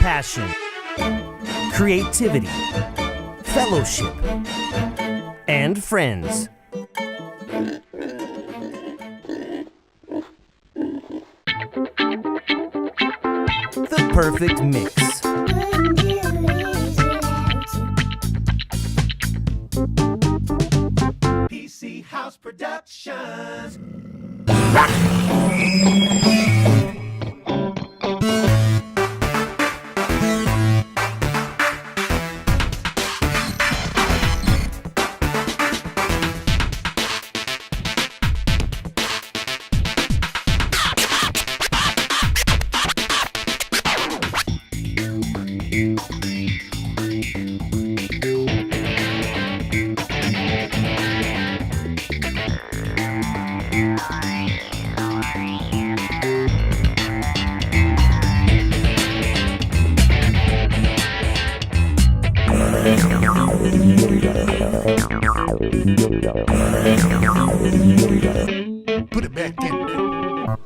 passion, creativity, fellowship, and friends. The perfect mix. PC House Productions. Put it back in there.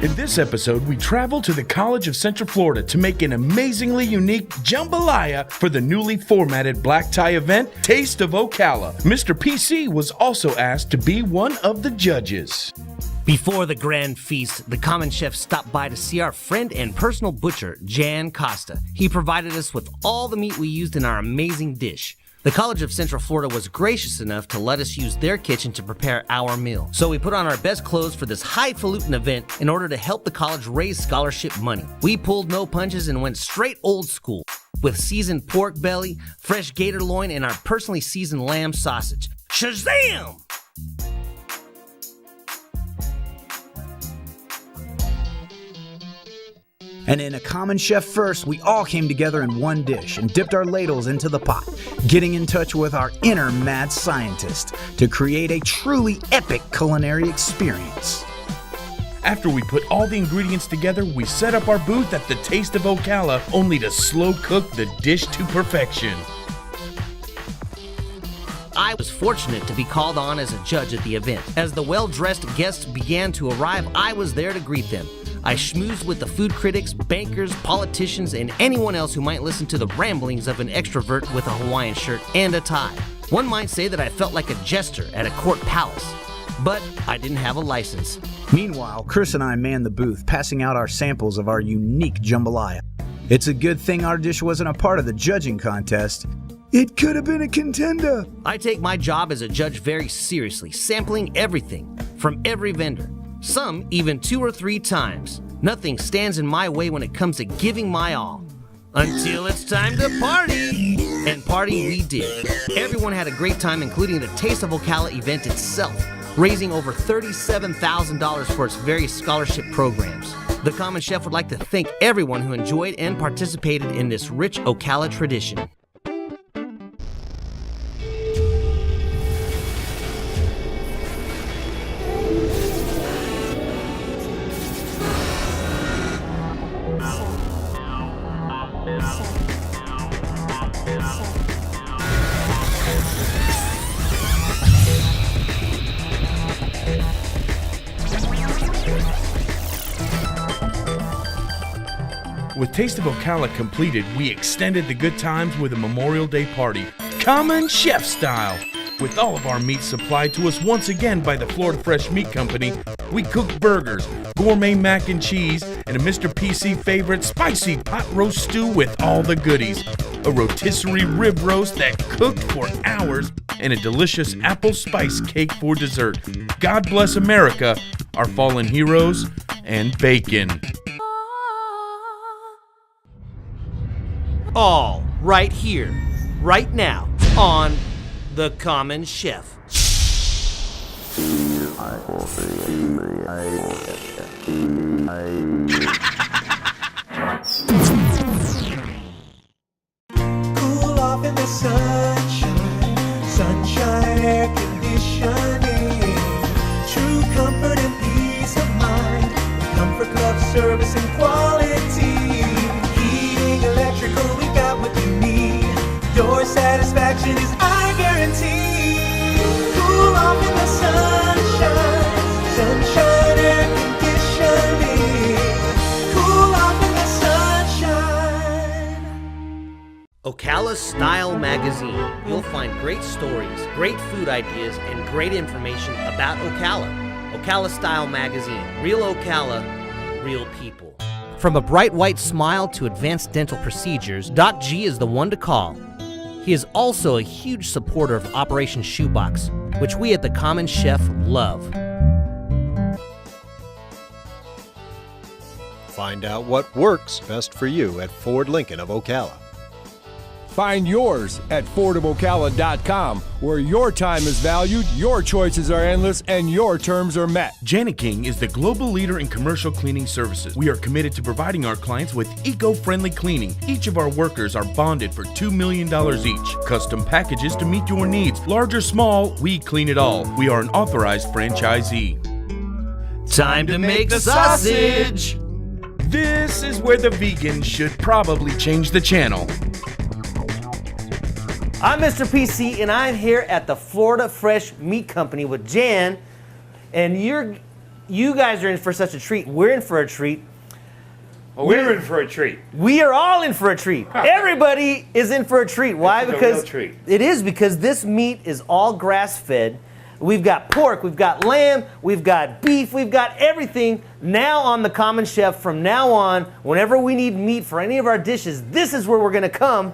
In this episode, we travel to the College of Central Florida to make an amazingly unique jambalaya for the newly formatted black tie event, Taste of Ocala. Mr. PC was also asked to be one of the judges. Before the grand feast, the common chef stopped by to see our friend and personal butcher, Jan Costa. He provided us with all the meat we used in our amazing dish. The College of Central Florida was gracious enough to let us use their kitchen to prepare our meal. So we put on our best clothes for this highfalutin event in order to help the college raise scholarship money. We pulled no punches and went straight old school with seasoned pork belly, fresh gator loin, and our personally seasoned lamb sausage. Shazam! And in a common chef first, we all came together in one dish and dipped our ladles into the pot, getting in touch with our inner mad scientist to create a truly epic culinary experience. After we put all the ingredients together, we set up our booth at the Taste of Ocala, only to slow cook the dish to perfection. I was fortunate to be called on as a judge at the event. As the well-dressed guests began to arrive, I was there to greet them. I schmoozed with the food critics, bankers, politicians, and anyone else who might listen to the ramblings of an extrovert with a Hawaiian shirt and a tie. One might say that I felt like a jester at a court palace, but I didn't have a license. Meanwhile, Chris and I manned the booth, passing out our samples of our unique jambalaya. It's a good thing our dish wasn't a part of the judging contest. It could have been a contender. I take my job as a judge very seriously, sampling everything from every vendor. Some even 2 or 3 times. Nothing stands in my way when it comes to giving my all. Until it's time to party! And party we did. Everyone had a great time, including the Taste of Ocala event itself, raising over $37,000 for its various scholarship programs. The Common Chef would like to thank everyone who enjoyed and participated in this rich Ocala tradition. With Taste of Ocala completed, we extended the good times with a Memorial Day party, common chef style. With all of our meat supplied to us once again by the Florida Fresh Meat Company, we cooked burgers, gourmet mac and cheese, and a Mr. PC favorite spicy pot roast stew with all the goodies. A rotisserie rib roast that cooked for hours, and a delicious apple spice cake for dessert. God bless America, our fallen heroes, and bacon. All right here, right now, on The Common Chef. the sunshine, sunshine air conditioning. True comfort and peace of mind. Comfort Club service and quality. Heating, electrical, we got what you need. Your satisfaction is our guarantee. Cool off in the sunshine, sunshine air conditioning. Cool off in the sunshine. Ocala Style Magazine. You'll find great stories, great food ideas, and great information about Ocala. Ocala Style Magazine. Real Ocala, real people. From a bright white smile to advanced dental procedures, Doc G is the one to call. He is also a huge supporter of Operation Shoebox, which we at The Common Chef love. Find out what works best for you at Ford Lincoln of Ocala. Find yours at FordofOcala.com, where your time is valued, your choices are endless, and your terms are met. Janiking is the global leader in commercial cleaning services. We are committed to providing our clients with eco-friendly cleaning. Each of our workers are bonded for $2 million each. Custom packages to meet your needs. Large or small, we clean it all. We are an authorized franchisee. Time to make the sausage! This is where the vegans should probably change the channel. I'm Mr. PC, and I'm here at the Florida Fresh Meat Company with Jan, and you guys are in for such a treat. We're in for a treat. Well, we're in for a treat. We are all in for a treat. Everybody is in for a treat. Why? This is a Because real treat. it is because this meat is all grass-fed. We've got pork, we've got lamb, we've got beef, we've got everything now on the Common Chef. From now on, whenever we need meat for any of our dishes, this is where we're gonna come.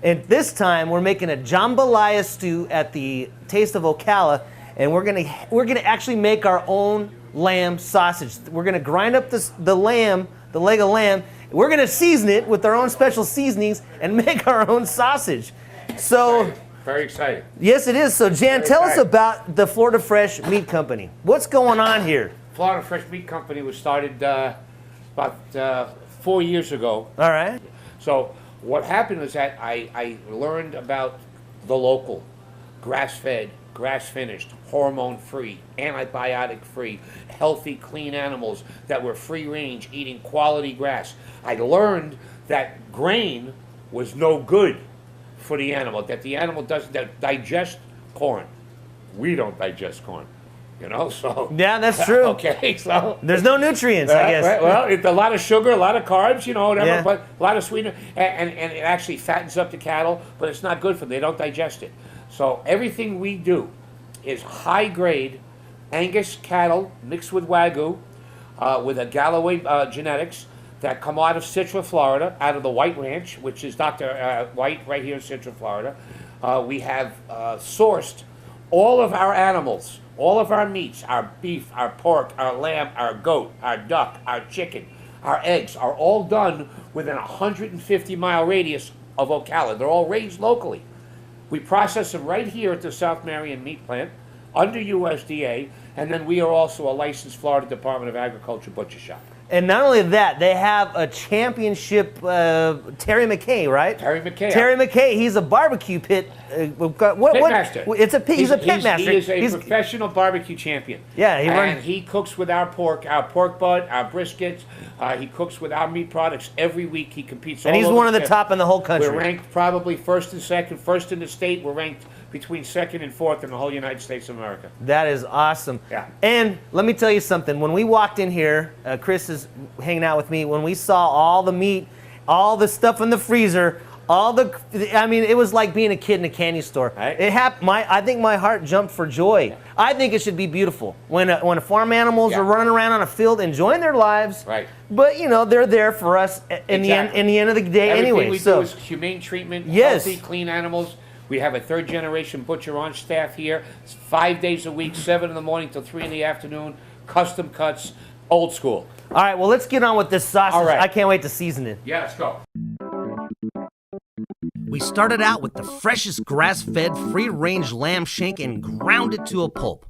And this time we're making a jambalaya stew at the Taste of Ocala, and we're gonna actually make our own lamb sausage. We're gonna grind up the lamb, the leg of lamb. We're gonna season it with our own special seasonings and make our own sausage. So, Very exciting. yes, it is. So, Jan, tell us about the Florida Fresh Meat Company. What's going on here? Florida Fresh Meat Company was started about 4 years ago. All right. So what happened was that I learned about the local, grass-fed, grass-finished, hormone-free, antibiotic-free, healthy, clean animals that were free-range, eating quality grass. I learned that grain was no good for the animal, that the animal doesn't digest corn. We don't digest corn, so. Yeah, that's true. Okay, so. There's no nutrients, I guess. Right, well, it's a lot of sugar, a lot of carbs, whatever, Yeah. but a lot of sweetener, and it actually fattens up the cattle, but it's not good for them. They don't digest it. So everything we do is high-grade Angus cattle mixed with Wagyu, with a Galloway genetics that come out of Citra, Florida, out of the White Ranch, which is Dr. White right here in Citra, Florida. We have sourced all of our animals, all of our meats, our beef, our pork, our lamb, our goat, our duck, our chicken, our eggs are all done within a 150-mile radius of Ocala. They're all raised locally. We process them right here at the South Marion Meat Plant under USDA, and then we are also a licensed Florida Department of Agriculture butcher shop. And not only that, they have a championship, Terry McKay, right? Terry McKay. Terry McKay, he's a barbecue pit. Pitmaster. It's a pit. He's a pit master. He is a professional barbecue champion. Yeah, he cooks with our pork butt, our briskets. He cooks with our meat products every week. He competes. And he's one of the top in the whole country. We're ranked probably first and second, first in the state. We're ranked between second and fourth in the whole United States of America. That is awesome. Yeah. And let me tell you something. When we walked in here, Chris is hanging out with me. When we saw all the meat, all the stuff in the freezer, it was like being a kid in a candy store. Right. It happened. I think my heart jumped for joy. Yeah. I think it should be beautiful when farm animals are running around on a field enjoying their lives. Right. But they're there for us in the end of the day anyway. Everything we do is humane treatment, healthy, clean animals. We have a third-generation butcher on staff here. It's 5 days a week, 7 in the morning till 3 in the afternoon. Custom cuts, old school. All right, well, let's get on with this sausage. All right. I can't wait to season it. Yeah, let's go. We started out with the freshest grass-fed, free-range lamb shank and ground it to a pulp.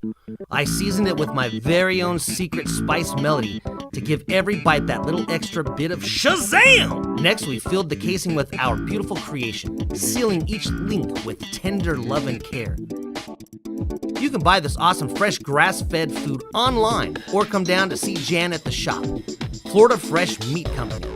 I seasoned it with my very own secret spice melody, to give every bite that little extra bit of Shazam! Next, we filled the casing with our beautiful creation, sealing each link with tender love and care. You can buy this awesome fresh grass-fed food online or come down to see Jan at the shop. Florida Fresh Meat Company.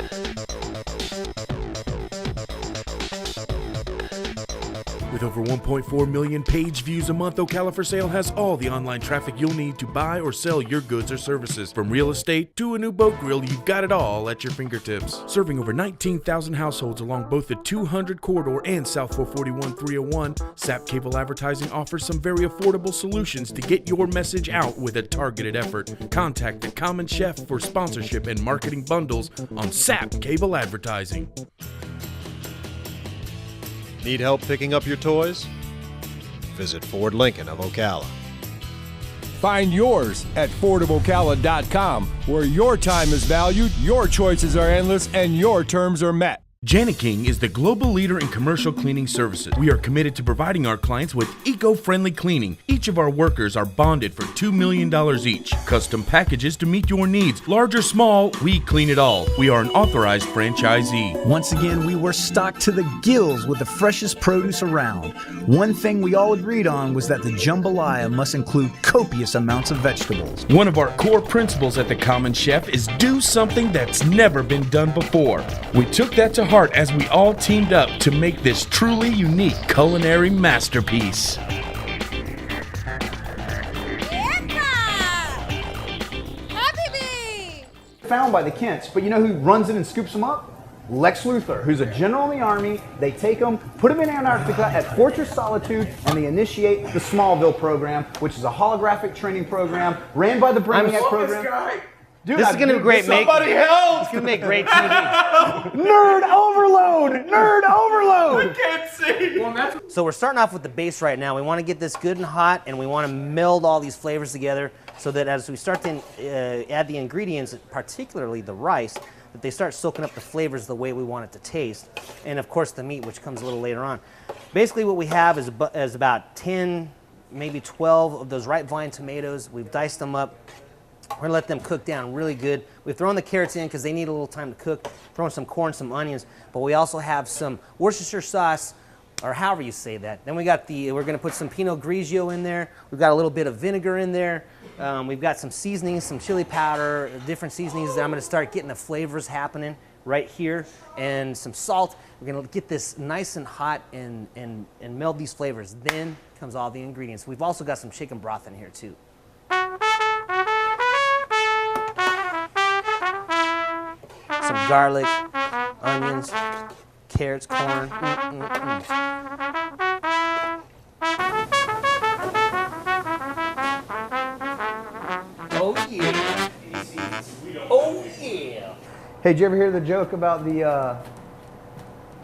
With over 1.4 million page views a month, Ocala for Sale has all the online traffic you'll need to buy or sell your goods or services. From real estate to a new boat grill, you've got it all at your fingertips. Serving over 19,000 households along both the 200 corridor and South 441-301, SAP Cable Advertising offers some very affordable solutions to get your message out with a targeted effort. Contact the Common Chef for sponsorship and marketing bundles on SAP Cable Advertising. Need help picking up your toys? Visit Ford Lincoln of Ocala. Find yours at fordofocala.com, where your time is valued, your choices are endless, and your terms are met. Janiking is the global leader in commercial cleaning services. We are committed to providing our clients with eco-friendly cleaning. Each of our workers are bonded for $2 million each. Custom packages to meet your needs. Large or small, we clean it all. We are an authorized franchisee. Once again, we were stocked to the gills with the freshest produce around. One thing we all agreed on was that the jambalaya must include copious amounts of vegetables. One of our core principles at the Common Chef is do something that's never been done before. We took that to heart as we all teamed up to make this truly unique culinary masterpiece. Found by the Kents, but you know who runs it and scoops them up? Lex Luthor, who's a general in the Army. They take them, put them in Antarctica at Fortress Solitude, and they initiate the Smallville program, which is a holographic training program ran by the Brainiac program. Dude, This is gonna be great. Somebody help! It's gonna make great TV. Nerd overload! Nerd overload! Can't see! So we're starting off with the base right now. We want to get this good and hot, and we want to meld all these flavors together so that as we start to add the ingredients, particularly the rice, that they start soaking up the flavors the way we want it to taste. And of course the meat, which comes a little later on. Basically what we have is about 10, maybe 12 of those ripe vine tomatoes. We've diced them up. We're gonna let them cook down really good. We've thrown the carrots in because they need a little time to cook. Throwing some corn, some onions, but we also have some Worcestershire sauce, or however you say that. Then we're gonna put some Pinot Grigio in there. We've got a little bit of vinegar in there. We've got some seasonings, some chili powder, different seasonings that I'm gonna start getting the flavors happening right here, and some salt. We're gonna get this nice and hot and meld these flavors. Then comes all the ingredients. We've also got some chicken broth in here too. Some garlic, onions, carrots, corn. Oh yeah. Oh yeah. Hey, did you ever hear the joke about the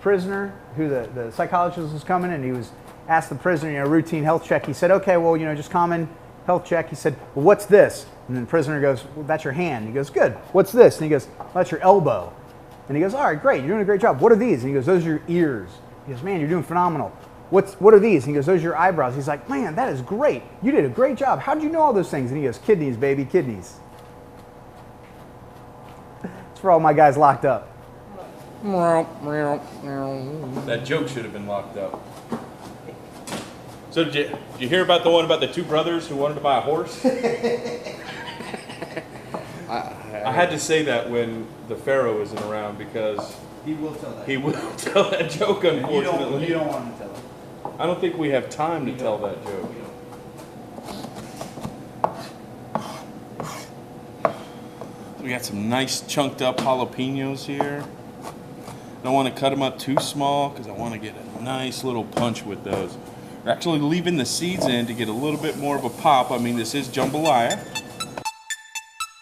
prisoner who the psychologist was coming and he was asked the prisoner, routine health check. He said, okay, well, just common health check. He said, well, what's this? And then the prisoner goes, well, that's your hand. He goes, good. What's this? And he goes, well, that's your elbow. And he goes, all right, great. You're doing a great job. What are these? And he goes, those are your ears. He goes, man, you're doing phenomenal. What are these? And he goes, those are your eyebrows. He's like, man, that is great. You did a great job. How did you know all those things? And he goes, kidneys, baby, kidneys. It's for all my guys locked up. That joke should have been locked up. So did you hear about the one about the two brothers who wanted to buy a horse? I had to say that when the Pharaoh isn't around because He will tell that. he will tell that joke, unfortunately. You don't want him to tell it. I don't think we have time to tell that joke. We got some nice chunked up jalapenos here. Don't want to cut them up too small because I want to get a nice little punch with those. We're actually leaving the seeds in to get a little bit more of a pop. I mean, this is jambalaya.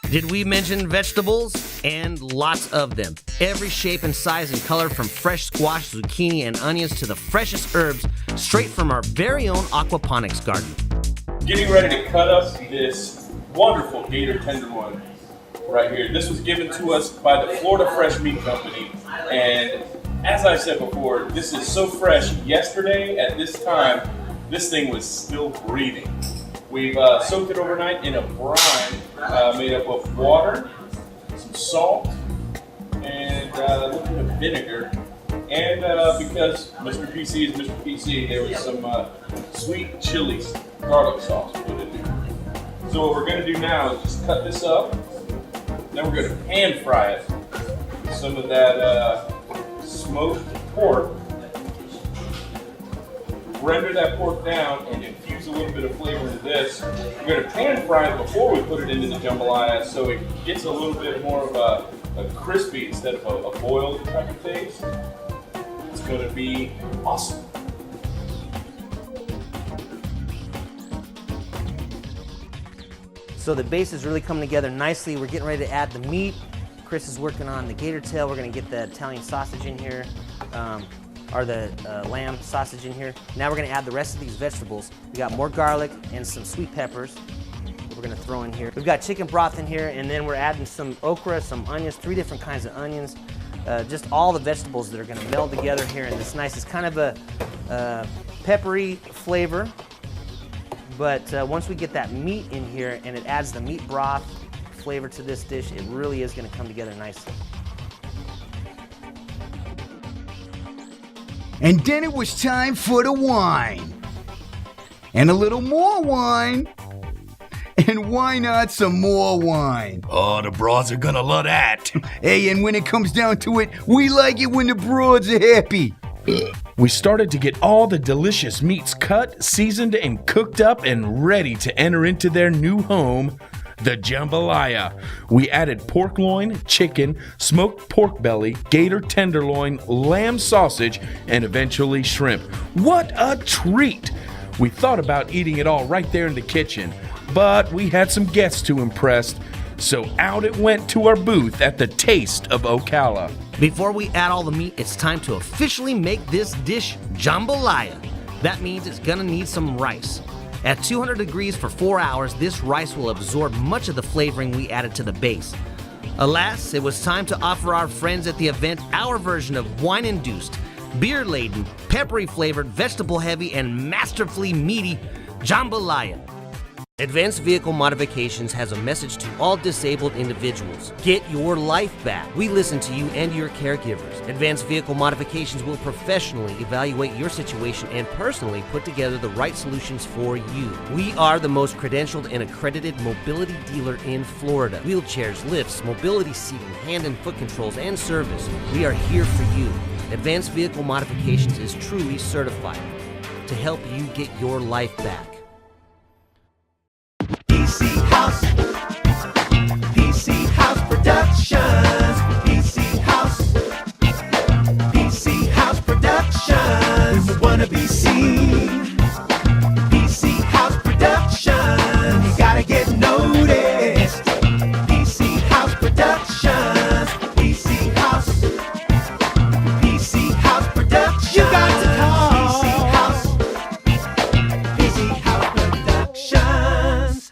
Did we mention vegetables? And lots of them. Every shape and size and color, from fresh squash, zucchini, and onions to the freshest herbs, straight from our very own aquaponics garden. Getting ready to cut up this wonderful gator tenderloin right here. This was given to us by the Florida Fresh Meat Company. And as I said before, this is so fresh. Yesterday at this time, this thing was still breathing. We've soaked it overnight in a brine made up of water, salt and a little bit of vinegar. And because Mr. PC is Mr. PC, there was some sweet chili garlic sauce put in there. So what we're going to do now is just cut this up. Then we're going to pan fry it with some of that smoked pork. Render that pork down and infuse a little bit of flavor into this. We're going to pan fry it before we put it into the jambalaya so it gets a little bit more of a crispy instead of a boiled type of taste. It's going to be awesome. So the base is really coming together nicely. We're getting ready to add the meat. Chris is working on the gator tail. We're going to get the Italian sausage in here, or the lamb sausage in here. Now we're going to add the rest of these vegetables. We got more garlic and some sweet peppers we're going to throw in here. We've got chicken broth in here, and then we're adding some okra, some onions, 3 different kinds of onions. Just all the vegetables that are going to meld together here in this nice, it's kind of a peppery flavor, but once we get that meat in here and it adds the meat broth flavor to this dish, it really is going to come together nicely. And then it was time for the wine. And a little more wine. And why not some more wine? Oh, the broads are gonna love that. Hey, and when it comes down to it, we like it when the broads are happy. We started to get all the delicious meats cut, seasoned, and cooked up and ready to enter into their new home, the jambalaya. We added pork loin, chicken, smoked pork belly, gator tenderloin, lamb sausage, and eventually shrimp. What a treat! We thought about eating it all right there in the kitchen, but we had some guests to impress, so out it went to our booth at the Taste of Ocala. Before we add all the meat, it's time to officially make this dish jambalaya. That means it's gonna need some rice. At 200 degrees for 4 hours, this rice will absorb much of the flavoring we added to the base. Alas, it was time to offer our friends at the event our version of wine-induced, beer-laden, peppery-flavored, vegetable-heavy, and masterfully meaty jambalaya. Advanced Vehicle Modifications has a message to all disabled individuals. Get your life back. We listen to you and your caregivers. Advanced Vehicle Modifications will professionally evaluate your situation and personally put together the right solutions for you. We are the most credentialed and accredited mobility dealer in Florida. Wheelchairs, lifts, mobility seating, hand and foot controls, and service. We are here for you. Advanced Vehicle Modifications is truly certified to help you get your life back. PC House Productions. PC House Productions. We wanna be seen. PC House Productions. You gotta get noticed. PC House Productions. PC House Productions. You got to call PC House Productions.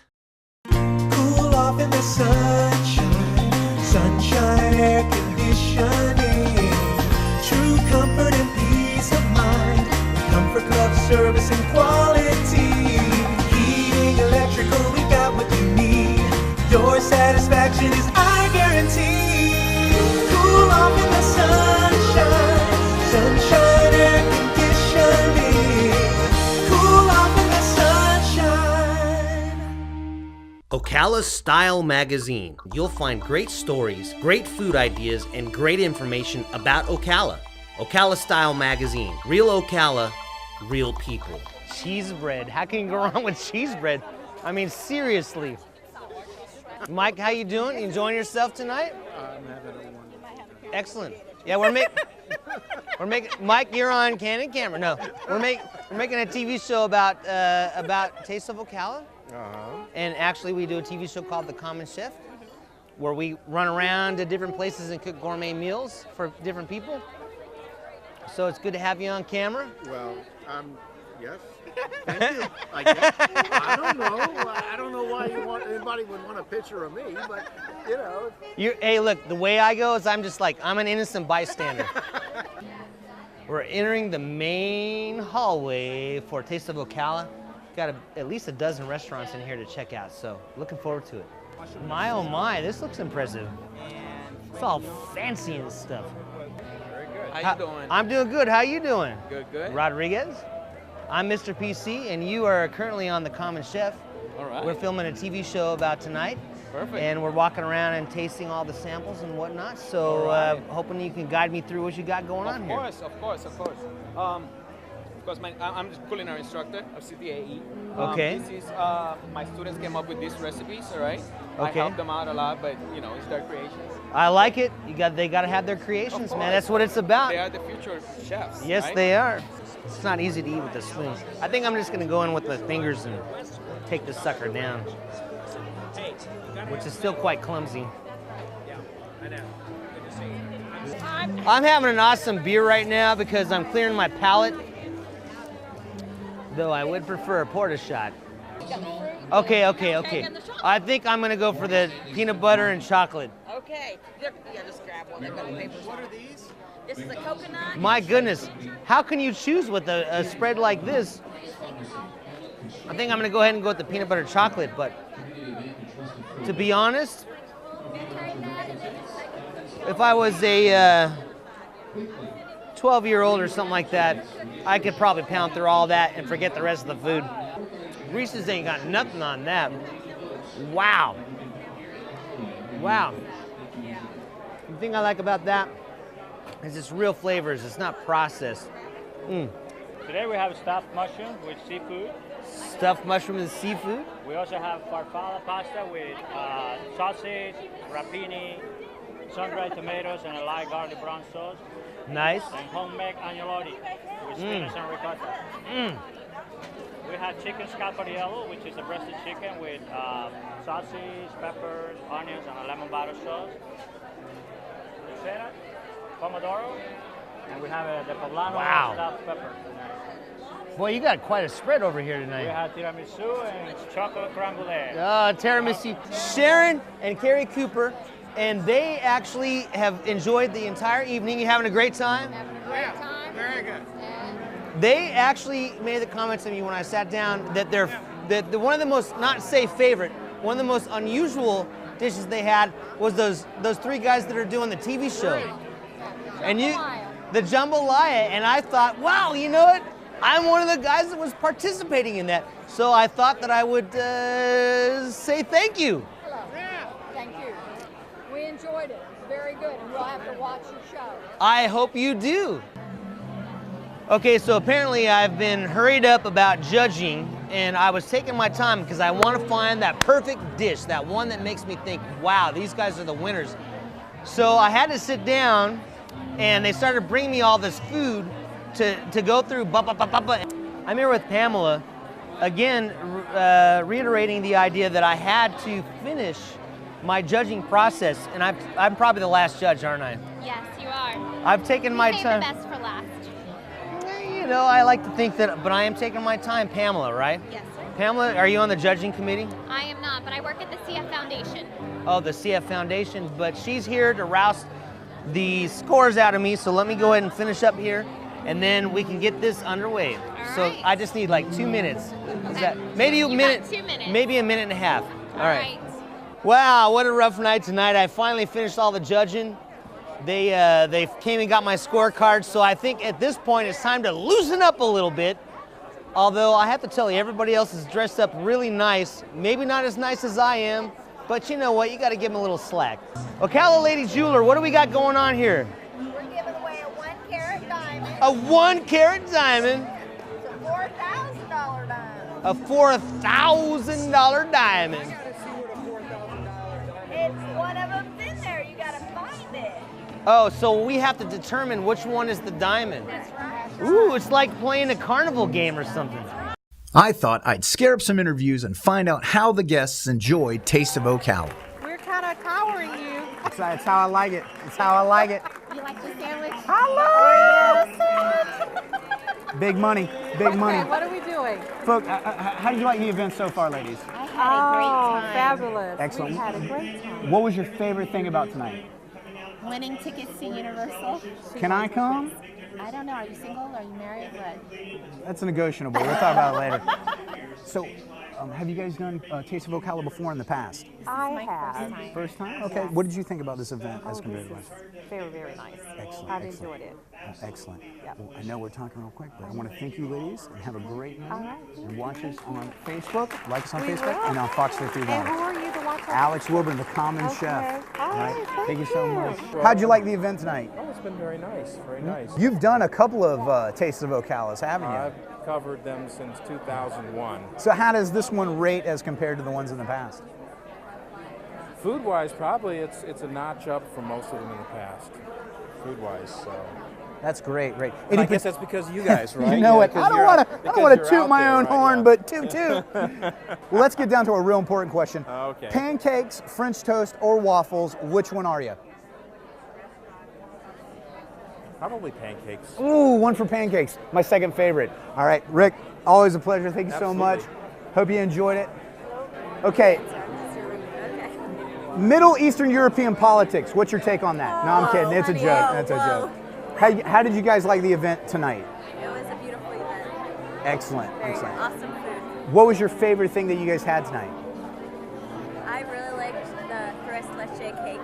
Cool off in the sunshine air conditioning, true comfort and peace of mind, comfort club service and quality, heating, electrical, we got what you need, your satisfaction is our guarantee. Cool off in the sunshine air conditioning, cool off in the sunshine. Ocala Style Magazine. You'll find great stories, great food ideas, and great information about Ocala. Ocala Style Magazine. Real Ocala, real people. Cheese bread. How can you go wrong with cheese bread? I mean, seriously. Mike, how you doing? You enjoying yourself tonight? I'm having a wonderful time. Excellent. Yeah, we're making. Mike, you're on Candid Camera. No, we're making a TV show about Taste of Ocala. And actually, we do a TV show called The Common Chef, where we run around to different places and cook gourmet meals for different people. So it's good to have you on camera. Well, yes. Thank you. I guess. I don't know. I don't know why anybody would want a picture of me, but you know. Hey, look, the way I go is I'm an innocent bystander. We're entering the main hallway for Taste of Ocala. Got at least a dozen restaurants in here to check out, so looking forward to it. My oh my, this looks impressive. It's all fancy and stuff. Very good. How you doing? I'm doing good. How you doing? Good, good. Rodriguez. I'm Mr. PC, and you are currently on The Common Chef. All right. We're filming a TV show about tonight. Perfect. And we're walking around and tasting all the samples and whatnot. So hoping you can guide me through what you got going on here. Of course. Of course, I'm a culinary instructor of CPAE. Okay. This is, my students came up with these recipes, all right? Okay. I help them out a lot, but you know, it's their creations. I like it. They got to have their creations, man. That's what it's about. They are the future chefs. Yes, right? they are. It's not easy to eat with a spoon. I think I'm just gonna go in with the fingers and take this sucker down, which is still quite clumsy. I'm having an awesome beer right now because I'm clearing my palate, though I would prefer a porta shot. Okay. I think I'm gonna go for the peanut butter and chocolate. Okay. Yeah, just grab one. They've got the papers. What are these? This is a coconut. My goodness, how can you choose with a spread like this? I think I'm gonna go ahead and go with the peanut butter chocolate, but to be honest, if I was a 12-year-old or something like that, I could probably pound through all that and forget the rest of the food. Reese's ain't got nothing on that. Wow. The thing I like about that is it's real flavors. It's not processed. Today we have stuffed mushroom with seafood. Stuffed mushroom and seafood. We also have farfalle pasta with sausage, rapini, sun-dried tomatoes, and a light garlic brown sauce. Nice. And homemade agnolotti with spinach and ricotta. We have chicken scalpariello, which is a breasted chicken with sausage, peppers, onions, and a lemon butter sauce. Pomodoro, and we have the poblano stuffed pepper. Boy, you got quite a spread over here We tonight. have tiramisu and chocolate creme brulee. Tiramisu. Sharon and Carrie Cooper, and they actually have enjoyed the entire evening. You having a great time? Having a great time. Very good. They actually made the comment to me when I sat down that that one of the most, not say favorite, one of the most unusual dishes they had was those three guys that are doing the TV show. And the jambalaya, and I thought, wow, you know what? I'm one of the guys that was participating in that. So I thought that I would say thank you. Hello. Yeah. Thank you. We enjoyed it. It's very good, and we'll have to watch your show. I hope you do. Okay, so apparently I've been hurried up about judging, and I was taking my time because I want to find that perfect dish, that one that makes me think, wow, these guys are the winners. So I had to sit down, and they started bringing me all this food to go through. I'm here with Pamela, again, reiterating the idea that I had to finish my judging process, and I'm probably the last judge, aren't I? Yes, you are. I've taken my time. Save the best for last. You know, I like to think that, but I am taking my time. Pamela, right? Yes, sir. Pamela, are you on the judging committee? I am not, but I work at the CF Foundation. Oh, the CF Foundation, but she's here to roust the scores out of me, so let me go ahead and finish up here, and then we can get this underway. All So right. I just need like 2 minutes. Is that maybe a You minute? got 2 minutes. Maybe a minute and a half. All right. Wow, what a rough night tonight. I finally finished all the judging. They came and got my scorecard, so I think at this point it's time to loosen up a little bit. Although I have to tell you, everybody else is dressed up really nice. Maybe not as nice as I am, but you know what? You got to give them a little slack. Ocala Lady Jeweler, what do we got going on here? We're giving away a 1-carat diamond. A 1-carat diamond. It's a $4,000 diamond. A $4,000 diamond. It's one of them's in there. You gotta find it. Oh, so we have to determine which one is the diamond. That's right. Ooh, it's like playing a carnival game or something. I thought I'd scare up some interviews and find out how the guests enjoyed Taste of Ocala. We're kind of towering you. It's how I like it. It's how I like it. You like the sandwich? I love Big money, big money. Okay, what are we doing? Folks, how did you like the event so far, ladies? I had a great time. Fabulous. Excellent. We had a great time. What was your favorite thing about tonight? Winning tickets to Universal. Can I come? I don't know. Are you single? Are you married? What? That's negotiable. We'll talk about it later. So, have you guys done Taste of Ocala before in the past? I have. First time? Okay. Yes. What did you think about this event as compared to This last? is very, very nice. Excellent. I've excellent. enjoyed it. Excellent. Yep. Well, I know we're talking real quick, but I want to thank you, ladies, and have a great night. All right. And watch us on Facebook, like us on We Facebook, will. and on Fox 51. And who are you to watch? Alex Wilburn, the Common Okay. Chef. All right. Thank you so much. How'd you like the event tonight? Oh, it's been very nice, very nice. You've done a couple of Taste of Ocalas, haven't you? I've covered them since 2001. So how does this one rate as compared to the ones in the past? Food-wise, probably it's a notch up from most of them in the past. Food-wise, so. That's great, great. And I guess that's because of you guys, right? You know Yeah, it. I don't want to toot my own horn, but toot. Well, let's get down to a real important question. Okay. Pancakes, French toast, or waffles, which one are you? Probably pancakes. Ooh, one for pancakes. My second favorite. All right, Rick, always a pleasure. Thank you so much. Hope you enjoyed it. Okay. Middle Eastern European politics. What's your take on that? No, I'm kidding. It's a joke. That's a joke. How did you guys like the event tonight? It was a beautiful event. Excellent. Very Excellent. awesome food. What was your favorite thing that you guys had tonight? I really liked the tres leche cake.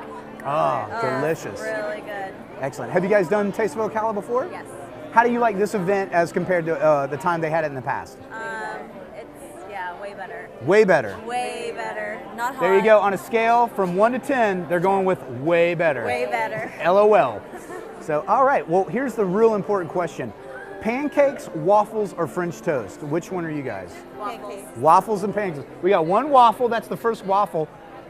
Oh, delicious. Really good. Excellent. Have you guys done Taste of Ocala before? Yes. How do you like this event as compared to the time they had it in the past? It's way better. Way better. Way better. Not hot. There you go. On a scale from 1 to 10, they're going with way better. Way better. LOL. So, all right. Well, here's the real important question. Pancakes, waffles, or French toast? Which one are you guys? Waffles. Waffles and pancakes. We got one waffle. That's the first waffle.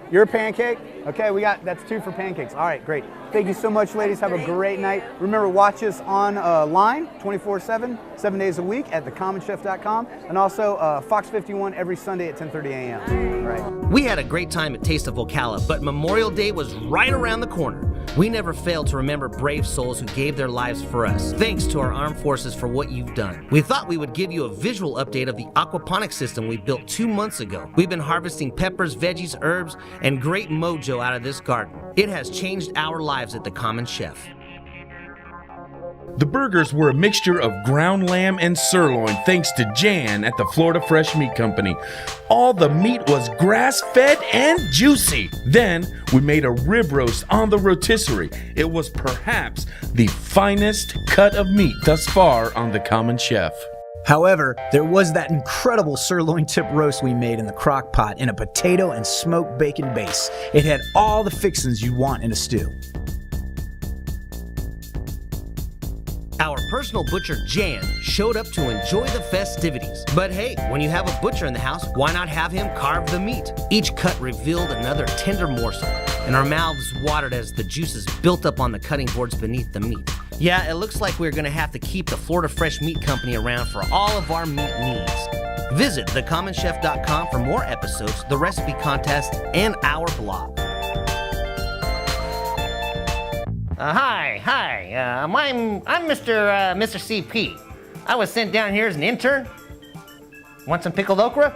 You're a pancake? Okay, that's 2 for pancakes. All right, great. Thank you so much, ladies. Have a great night. Remember, watch us online 24/7, 7 days a week at thecommonchef.com, and also Fox 51 every Sunday at 10:30 a.m. All right. We had a great time at Taste of Ocala, but Memorial Day was right around the corner. We never fail to remember brave souls who gave their lives for us. Thanks to our armed forces for what you've done. We thought we would give you a visual update of the aquaponics system we built 2 months ago. We've been harvesting peppers, veggies, herbs, and great mojo out of this garden. It has changed our lives at the Common Chef. The burgers were a mixture of ground lamb and sirloin thanks to Jan at the Florida Fresh Meat Company. All the meat was grass-fed and juicy. Then we made a rib roast on the rotisserie. It was perhaps the finest cut of meat thus far on the Common Chef. However, there was that incredible sirloin tip roast we made in the crock pot in a potato and smoked bacon base. It had all the fixings you want in a stew. Our personal butcher, Jan, showed up to enjoy the festivities. But hey, when you have a butcher in the house, why not have him carve the meat? Each cut revealed another tender morsel, and our mouths watered as the juices built up on the cutting boards beneath the meat. Yeah, it looks like we're gonna have to keep the Florida Fresh Meat Company around for all of our meat needs. Visit thecommonchef.com for more episodes, the recipe contest, and our blog. Hi. I'm Mr. CP. I was sent down here as an intern. Want some pickled okra?